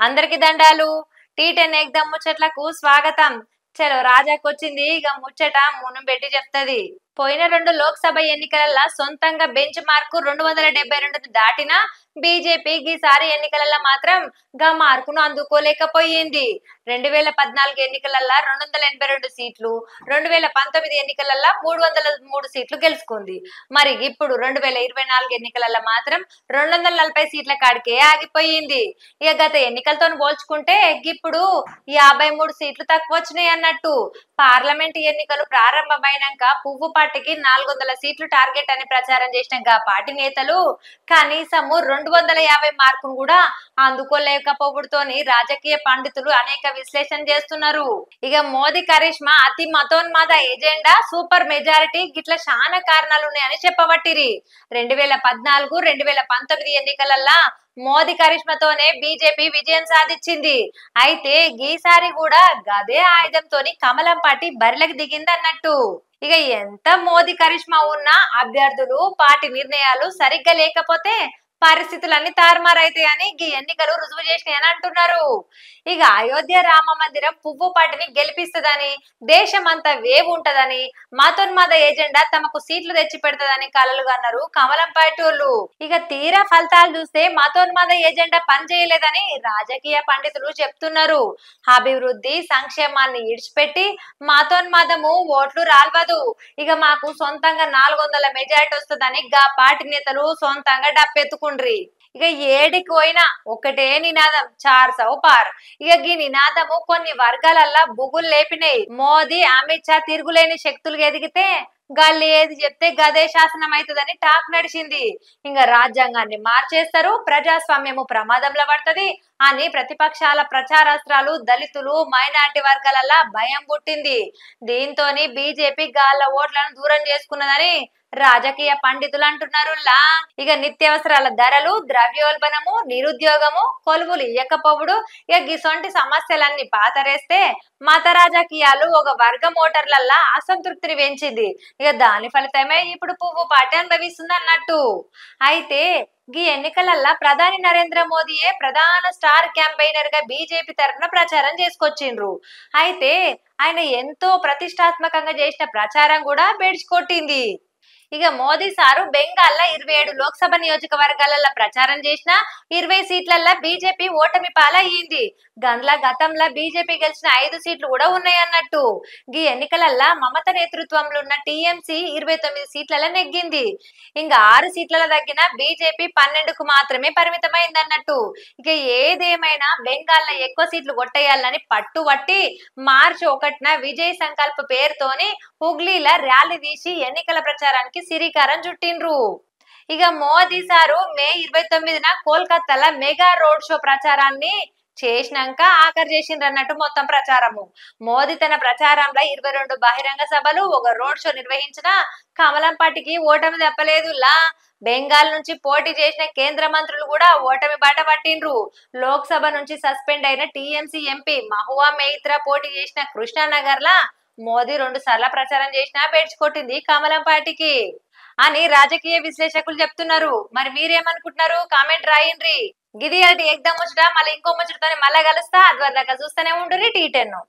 అందరికి దండాలు. టీ10 ఎగ్దమ్ ముచ్చట్లకు స్వాగతం. చలో రాజాకొచ్చింది ఇక ముచ్చట మును పెట్టి చెప్తది. పోయిన 2 లోక్సభ ఎన్నికలలో సొంతంగా బెంచ్ మార్కు 272 దాటిన బీజేపీ ఈసారి ఎన్నికలలో మాత్రం గా మార్కును అందుకోలేకపోయింది. 2014 ఎన్నికలలో 282 సీట్లు, 2019 ఎన్నికలలో 303 సీట్లు గెలుచుకుంది. మరి ఇప్పుడు 2024 ఎన్నికలలో మాత్రం 240 సీట్ల కాడికే ఆగిపోయింది. ఇక గత ఎన్నికలతో పోల్చుకుంటే ఇప్పుడు 53 సీట్లు తక్కువ వచ్చినాయి అన్నట్టు. పార్లమెంట్ ఎన్నికలు ప్రారంభమైనాక పువ్వు పార్టీకి 400 సీట్లు టార్గెట్ అని ప్రచారం చేసిన పార్టీ నేతలు కనీసము 250 మార్కును కూడా అందుకోలేకపోవడంతోని రాజకీయ పండితులు అనేక విశ్లేషణ చేస్తున్నారు. ఇక మోదీ కరిష్మా అతి మతోన్మాద ఎజెండా సూపర్ మెజారిటీ గిట్ల చాలా కారణాలు ఉన్నాయని చెప్పబట్టిరి. 2014, 2019 ఎన్నికలల్లో మోదీ కరిష్మాతోనే బీజేపీ విజయం సాధించింది. అయితే ఈసారి కూడా గదే ఆయుధంతోని కమలం పార్టీ బరిలోకి దిగింది అన్నట్టు. ఇక ఎంత మోదీ కరిష్మా ఉన్నా అభ్యర్థులు పార్టీ నిర్ణయాలు సరిగ్గా లేకపోతే పరిస్థితులన్నీ తారుమారైతాయని ఈ ఎన్నికలు రుజువు చేసినాయని అంటున్నారు. ఇక అయోధ్య రామ మందిరం పువ్వు పార్టీని గెలిపిస్తుందని, దేశమంతా వేవ్ ఉంటదని, మతోన్మాద ఏజెండా తమకు సీట్లు తెచ్చి పెడతదని కలలుగా అన్నారు కమలం పార్టీ వాళ్ళు. ఇక తీరా ఫలితాలు చూస్తే మతోన్మాద ఏజెండా పనిచేయలేదని రాజకీయ పండితులు చెప్తున్నారు. అభివృద్ధి సంక్షేమాన్ని ఇడిచిపెట్టి మతోన్మాదము ఓట్లు రాల్వదు, ఇక మాకు సొంతంగా 400 మెజారిటీ వస్తుందని గా పార్టీ నేతలు సొంతంగా డప్పెత్తుకుంటారు. ఇక ఏడికి పోయినా ఒకటే నినాదం 400 పార్. ఇక ఈ నినాదము కొన్ని వర్గాలల్లా బుగులు లేపినాయి. మోదీ అమిత్ షా తిరుగులేని శక్తులు ఎదిగితే గాళ్ళు ఏది చెప్తే గదే శాసనం అవుతుందని టాక్ నడిచింది. ఇంకా రాజ్యాంగాన్ని మార్చేస్తారు, ప్రజాస్వామ్యము ప్రమాదంలో పడుతుంది అని ప్రతిపక్షాల ప్రచారాస్త్రాలు దళితులు మైనార్టీ వర్గాలల్లా భయం పుట్టింది. దీంతోని బీజేపీ గాళ్ళ ఓట్లను దూరం చేసుకున్నదని రాజకీయ పండితులు అంటున్నారు. ఇక నిత్యావసరాల ధరలు, ద్రవ్యోల్బణము, నిరుద్యోగము, కొలువులు ఇయ్యకపోవుడు, ఇక గిసొంటి సమస్యలన్నీ పాతరేస్తే మత రాజకీయాలు ఒక వర్గం ఓటర్లల్లా అసంతృప్తిని పెంచింది. ఇక దాని ఫలితమే ఇప్పుడు పువ్వు పార్టీ అనుభవిస్తుంది అన్నట్టు. అయితే ఈ ఎన్నికలల్లా ప్రధాని నరేంద్ర మోదీయే ప్రధాన స్టార్ క్యాంపెయినర్ గా బీజేపీ తరఫున ప్రచారం చేసుకొచ్చిండ్రు. అయితే ఆయన ఎంతో ప్రతిష్టాత్మకంగా చేసిన ప్రచారం కూడా బెడిచికొట్టింది. ఇక మోదీ సారు బెంగాల్లో 27 లోక్సభ నియోజకవర్గాలలో ప్రచారం చేసిన 20 సీట్లల్లో బీజేపీ ఓటమి పాలయ్యింది. గతంలో బీజేపీ గెలిచిన 5 సీట్లు కూడా ఉన్నాయి అన్నట్టు. ఈ ఎన్నికలల్లో మమత నేతృత్వంలో ఉన్న టీఎంసీ 29 సీట్లలో నెగ్గింది. ఇంకా 6 సీట్లలో తగ్గిన బీజేపీ 12కు మాత్రమే పరిమితమైంది అన్నట్టు. ఇక ఏదేమైనా బెంగాల్లో ఎక్కువ సీట్లు కొట్టేయాలని పట్టుబట్టి మార్చి 1న విజయ్ సంకల్ప పేరుతోని హుగ్లీల ర్యాలీ తీసి ఎన్నికల ప్రచారానికి శ్రీకారం చుట్టిండ్రు. ఇక మోదీ సారు మే 29న కోల్కతాలో మెగా రోడ్ షో ప్రచారాన్ని చేసినాక ఆఖరి చేసిండ్రు అన్నట్టు మొత్తం ప్రచారము. మోదీ తన ప్రచారంలో 22 బహిరంగ సభలు, ఒక రోడ్ షో నిర్వహించిన కమలం పార్టీకి ఓటమి తప్పలేదు. బెంగాల్ నుంచి పోటీ చేసిన కేంద్ర మంత్రులు కూడా ఓటమి బాట పట్టిండ్రు. లోక్సభ నుంచి సస్పెండ్ అయిన టీఎంసీ ఎంపీ మహువా మొయిత్రా పోటీ చేసిన కృష్ణానగర్ లా మోదీ 2 సార్లు ప్రచారం చేసినా బెడిచికొట్టింది కమలం పార్టీకి అని రాజకీయ విశ్లేషకులు చెప్తున్నారు. మరి మీరేమనుకుంటున్నారు? కామెంట్ రాయండి. గిది ఎగ్దమ్ ముచ్చట. మళ్ళీ ఇంకో ముచ్చటతో మళ్ళా కలుస్తా. అదివరదాకా చూస్తూనే ఉండుర్రి టీ10.